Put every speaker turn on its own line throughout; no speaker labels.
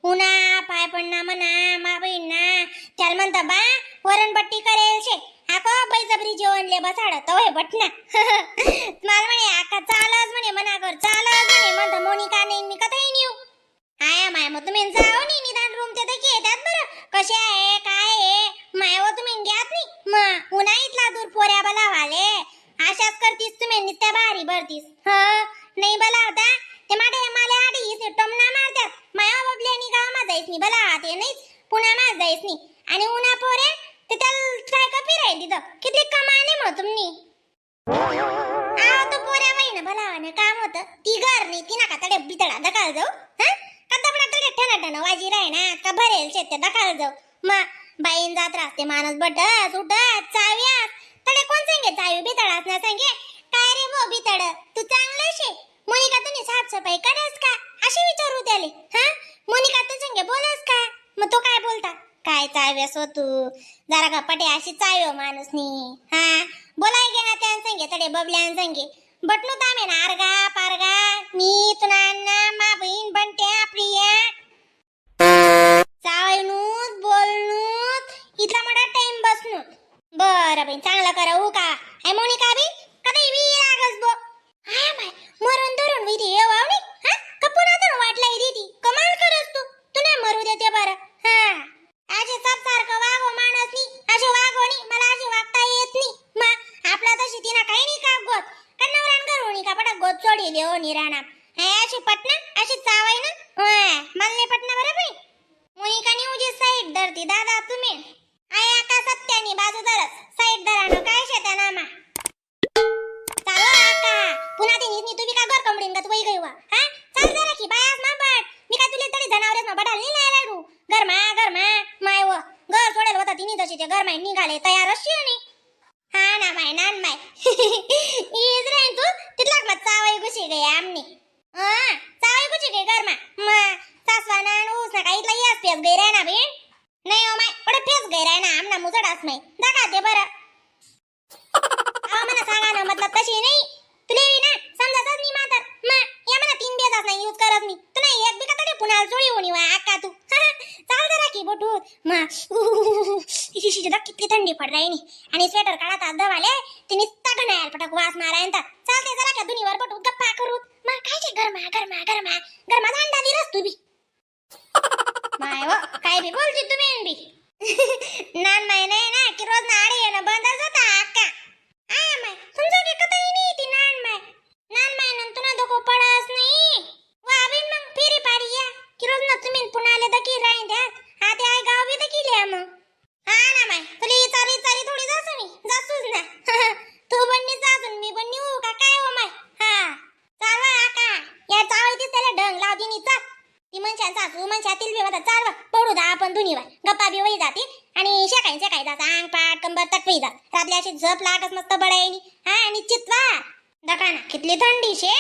उन्हा पाय पडना म्हणा मा बहीणना त्याला म्हणता बा वरणपट्टी करेल शे आको बैजबरी जेवणले बसाड तवय बटना मला म्हणे आका चालच म्हणे मना कर चालच म्हणे म्हणता मोनिका नाही मी कथाही नेऊ आया माय मग तुम्ही जाओ नी निदान रूम ते की येतात बरं कसे आहे काय आहे माय व तुम्ही घ्यात नाही मग उन्हा इथला दूर पोऱ्या बलावाले आशाच करतीस तुम्ही नित्या भारी भरतीस नाही बलावता ते माटे माले आडी से टमना मारतात माया बबल्यानी गावामा जाईस नी बला ते नाहीच पुण्यामा जाईस नी आणि उन्हा पोरे ते त्याला ट्राय कपी राहील तिथं किती कमाने मग तुम्ही तो पोऱ्या वही ना भलावाने काम होतं ती घर नाही ती नका तडे बितडा दकाळ जाऊ कदबडा तडे ठना ठना वाजी राय ना का भरेल शेत दकाळ जाऊ मग बाईन जात राहते माणूस बटस उठत चाव्या तडे कोण सांगे चावी बितडाच ना सांगे काय रे भो बितड तू चांगलं शे मोनिका तुम्ही साफसफाई करस का अशी विचारू त्याले मोनिका तू संगे बोलस का मग तो काय बोलता काय चाव्यास हो तू जरा का पटे अशी चाव्यो माणूस नी बोलाय गे ना त्यान संगे तडे बबल्यान संगे बटनू तामे ना आरगा पारगा मी तुनान्ना मा बहीण बनट्या प्रिया चावनूत बोलनूत इथला मोठा टाइम बसनूत बरं बाई चांगला करा हो का ऐ मोनिका बी कधी वी लागस बो माय मरून धरून विधी ये वावणी कपुना तर वाटला ती कमाल करस तू नाही मरू देते बरं आजे सब सारखं वागो माणस नी असे वागो नी मला असे वागता येत नी मग आपला तशी तिना काही नाही का गोत कन्नवरान करूनी का पटा गोत सोडी देओ निराणा अशी पटना अशी चावाय ना मलने पटना बरं बाई मोनिका नी उजी साईड धरती दादा तुम्ही आया का सत्यानी बाजू धरस साईड धरानो काय शेता नामा चालो आका पुन्हा ती नीत तुम्ही का घर कमडीन का तू वई गईवा चल जरा की बायास मा बट मी का तुले तरी जनावरेस मा बडाल नाही लायला घर मा माय व घर सोडेल होता तिनी तशी ते घर माय निघाले तयार अशी नी ना माय नान माय इज रे तू तितलाक मत चावई गुशी गई आमनी चावई गुशी गई घर मा सासवा नान ऊस ना का इतला यस पेस गई रे ना बेन नाही ओ माय पडे फेस गई रे ना आमना मुसडास माय दाखा ते बरं मला सांगा ना मतलब तशी नाही तुले ना समजातच नाही मातर मग या मला 3 बेजास नाही यूज करत मी तू नाही एक बी कतडे पुन्हा चोळी होणी वा आका तू चाल जरा की बोटूत मग इशी किती थंडी पड राहिनी आणि स्वेटर काढात दवाले तिने तगणायल पटक वास मारायंता चालते जरा का दुनीवर बोटू गप्पा करू मग काय छे गरमा अंडा दिरस तू बी माय व काय बी बोलती तुम्ही बी नान माय नाही ना की रोज ना आडी येणं बंदच होता आका आया माय तुमचं के कतई नाही ती नान माय नंतर ना दोको पडास नाही वा बिन मग फेरी पाडी या की रोज ना तुम्ही पुण्याले दकी राईन द्या आते आय गाव बी दकी ले मग ना माय तुला चारी थोडी जासू मी जासूच ना तू बन्नी जासून मी बन्नी हो का काय हो माय चालवा आका या चावळती त्याला ढंग लावती नी चाल ती मनशान सासू मनशातील बी होता चालवा पडू दा आपण दुनीवर गप्पा बी वही जाते आणि शेकाय जात अंग पाट कंबर तक वही जात रातली अशी झोप लागत मस्त बडायनी आणि चित्वा दकाना कितली थंडी शे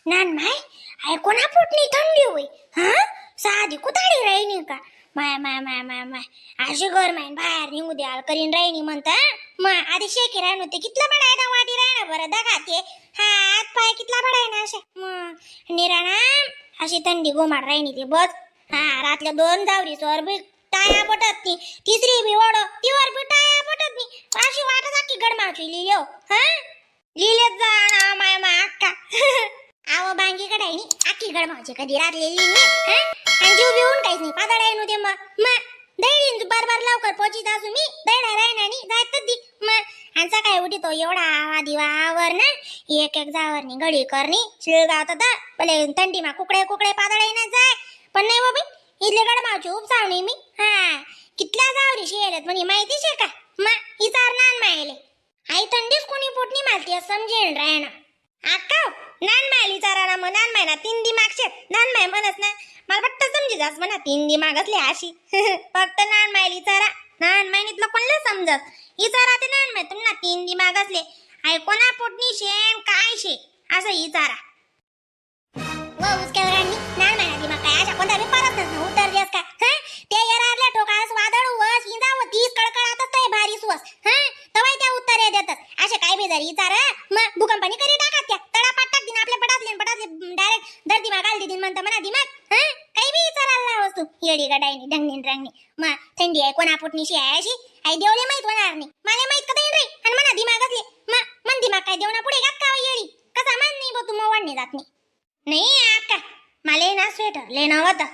नान माय आय कोणा पोटनी थंडी होई साधी कुताडी राहिनी का माय अशी घर मायन बाहेर निघू द्याल करीन राहिनी म्हणता मग आधी शेकी राहून होते कितला बडायना वाटी राहणं बरं दगाते हात पाय कितला बडायना अशा मग निराणा अशी थंडी गोमाड राहिनी ते बस रातल्या 2 जावरी स्वर बी टाया पटत नी तिसरी बी ओढ तीवर बी टाया पटत नी अशी वाटत की गडमावची लिहिलो लिहिलेच जा ना माय मा अक्का आव बांगी कडायनी आकी गडमावची कधी रातलेली नी आणि जीव बिवून काहीच नाही पातळाय नु ते मग दैडीन तू बार लवकर पोचीत असू मी दैडा रायना नी जायत दी मग आणि सकाळी उठी तो एवढा आवा दिवा आवर ना एक जावरनी गडी करनी शिळगाव तर भले थंडी मा कुकडे पातळाय ना जाय पण नाही बाबी इथले गडमावची उपसावणी मी कितला जावरी शियलेत म्हणे माहिती शे का मग इचार नान मायले आई थंडीच कोणी पोटनी मालती समजेल रायना आका नान मायली चाराना मग नान मायना 3 दिमाग शेत नान माय म्हणत ना मला फक्त समजी जास म्हणा 3 दिमाग असले अशी फक्त नान मायली चारा नान मायनीतलं कोणला समजस इचारा ते नान माय तुम्हाला 3 दिमाग असले आई कोणा पोटनी शेम काय शे असं इचारा व उसक्यावरांनी नान मायना दिमाग काय अशा कोणता बी परत नसणं उत्तर देस का ते येरारल्या ठोकास वादळ वस इंदाव 30 कडकडातच ते भारी सुवस तवाय त्या उत्तरे देतात असे काय बी जरी इचारा मग भूकंपानी करी टाका त्या गडी गडायनी ढंगनी रंगनी मग थंडी आहे कोणा फुटणीशी आहे अशी आई देवले माहित होणार नाही मला माहित कधी रे आणि मना दिमाग असले मन दिमाग काय देवना पुढे गात का येळी कसा मान नाही बो तू मोवडणी जात नाही आका मला ना स्वेटर लेणं होतं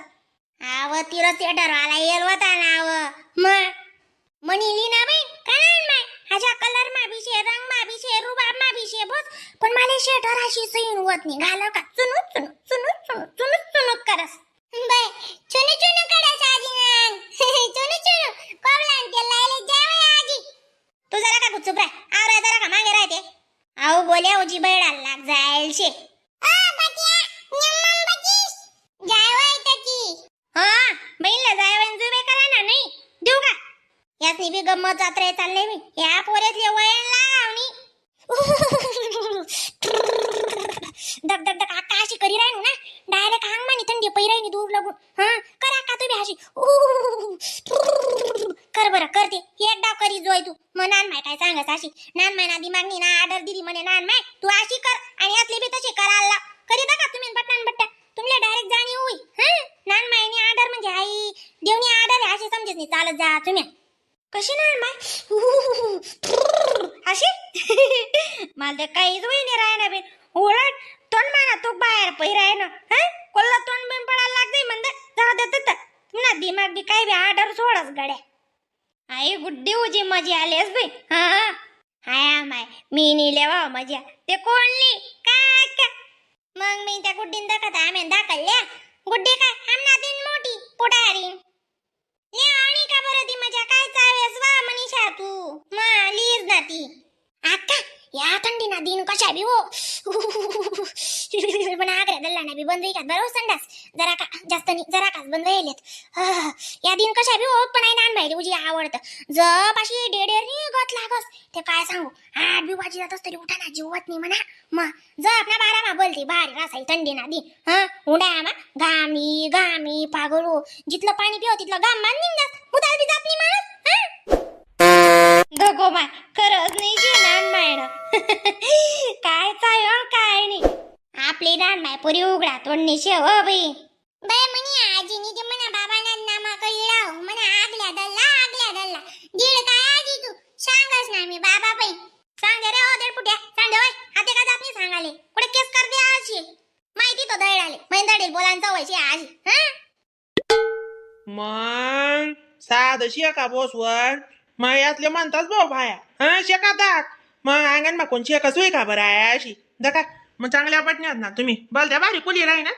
आव तिला स्वेटर वाला येल होता ना आव मनी ना बाई कारण माय हाजा कलर मा बी शे रंग मा बी शे रुबाब मा बी शे बस पण मला स्वेटर अशी सहीन होत नाही घाला का चुनुक करस बाई चुनु करस आजी ना चुनु कोबलान ते लायले जावे आजी तू जरा का चुप रे आवरा जरा का मागे राहते आऊ बोले ओजी बैडाला लाग जाईल शे आ बटिया नियम बजीस जायवाय तकी हां बैला जायवन जुबे करा ना नाही देऊ का यासनी बी गम्मत जात्रे चालले मी या पोरेतले वयन लावणी धक धक धक आकाशी करी राहिनो ना डायरेक्ट हांग मानी थंडी पै राहिनी दूर लागून हां करा का तू बी अशी कर बरं करते एक डाव करी जोय तू मग नान माय काय सांगस अशी नान माय ना दिमाग नी ना ऑर्डर दिली म्हणे नान माय तू अशी कर आणि यातले बी तसे करायला करी का तुम्ही बटन बट्टा तुमले डायरेक्ट जाणी होई हां नान मायनी ऑर्डर म्हणजे आई देवनी ऑर्डर आहे अशी समजेस नाही चालत जा तुम्ही कशी नान माय अशी मला काहीच होई नाही राहणार बे ओळट तोंड माना तो बाहेर पै राहणं हां कोल्ला तोंड बिन पडायला लागते म्हणते जाऊ दे तर ना दिमाग बी काय बी ऑर्डर सोडस गड्या आई गुड्डी उजी मजा आलीस बाई हां हाय माय मी नीले वा मजा ते कोणली काय का मग मी त्या गुड्डीन दाखत आम्ही दाखवल्या गुड्डी काय आमना दिन मोठी पुढारी ले आणि का बरं ती मजा काय चावेस वा मनीषा तू लीज ना ती आका या थंडी ना दिन कशा बी हो पण आग्रा दल्ला ना बी बंद का बरोबर संडास जरा का जास्त नाही जरा काच बंद व्हायलेत या दिन कशा बी हो पण आई नान बाई उजी आवडतं जप अशी डेडेर नी गत लागस ते काय सांगू 8 बी वाजी जातस तरी उठा ना जीवत नाही म्हणा मग जप ना 12 मा बोलते भारी रासाई थंडी ना दिन उडा मा गामी पागलो जितलं पाणी पिव तितलं गाम मान निघतात उदाल बी जात नाही माणूस गगो माय खरंच नाही जी नान मायनं काय चाय काय नाही आपली नान माय पुरी उघडा तोडणी शेव बाई बाय म्हणे आजीनी ते म्हणा बाबांना नामा कळला म्हणा आगल्या दल्ला दीड काय आजी तू सांगस ना मी बाबा बाई सांग रे ओ देड पुट्या सांग ओय हाते का जात नाही सांगाले कुठे केस कर दे आजी माहिती तो दळाले मैंदडील बोलांचा व्हायची आजी
मग साध शेका बोसवर मग यातले म्हणतात भाऊ भाया शेका दाख मग अंगण मग कोण शेका सोय का बरं आहे अशी दका मग चांगल्या पटण्यात ना तुम्ही बलत्या भारी कुली राही ना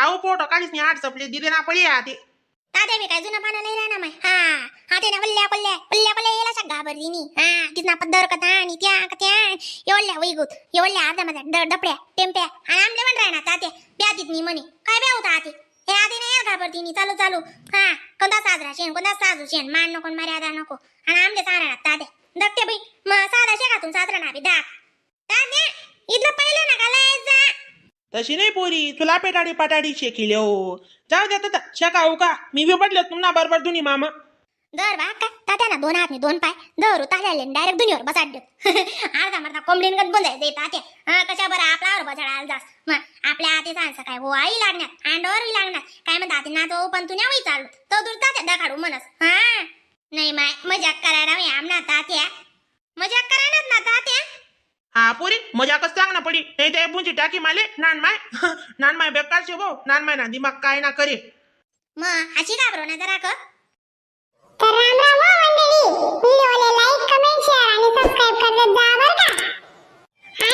आऊ पोटो काढीस नाही 8 चपले दिले ना पळी आते
तात्या बी काय जुना पाना नाही राहणार माय हा ते ना वल्ल्या येला सगळा बरदिनी कितना पद्धर कथा आणि त्या एवढ्या वैगुत एवढ्या अर्धा माझ्या डपड्या टेम्प्या आणि आमले पण राहणार तात्या ब्यातीत नी म्हणे काय ब्या होता आते हे आते नाही घाबरतीनी चालू कोणता साजरा शेण कोणता साजू शेण मान नको मर्यादा नको आणि आमले सारा तात्या दक्ते बाई मग साधा शेकातून साजरा ना बी दाख तात्या इथलं पहिलं ना घालायचा
तशी नाही पोरी तुला पेटाडी पटाडी शेकिले हो जाऊ द्या तर शेकाऊ का मी बी पडले तुम्हाला बरोबर दुनी मामा
दर बा का तात्या ना 2 हात आणि 2 पाय दर तात्याले डायरेक्ट दुनीवर बसाड देत अर्धा मर्दा कोंबडीन गत बोलायचं तात्या कशा बरं आपल्यावर बजाडायला जास मग आपल्या हाती सांगचं काय हो आई लागणार अंडोर लागणार काय म्हणतात ना तो पण तू नाही चालू तो दूर तात्या दखाडू म्हणस नाही माय मजाक करायला मी आमना तात्या मजाक करायलाच ना तात्या
हा पोरी मजाकच सांग ना पडी नाही ते बुंची टाकी माले नान माय बेकार शे भाऊ नान माय ना दिमाग काय ना करे
मग अशी घाबरो ना जरा का
तर राम राम हो मंडळी व्हिडिओला लाईक कमेंट शेअर आणि सबस्क्राइब करत जा बरं का आणि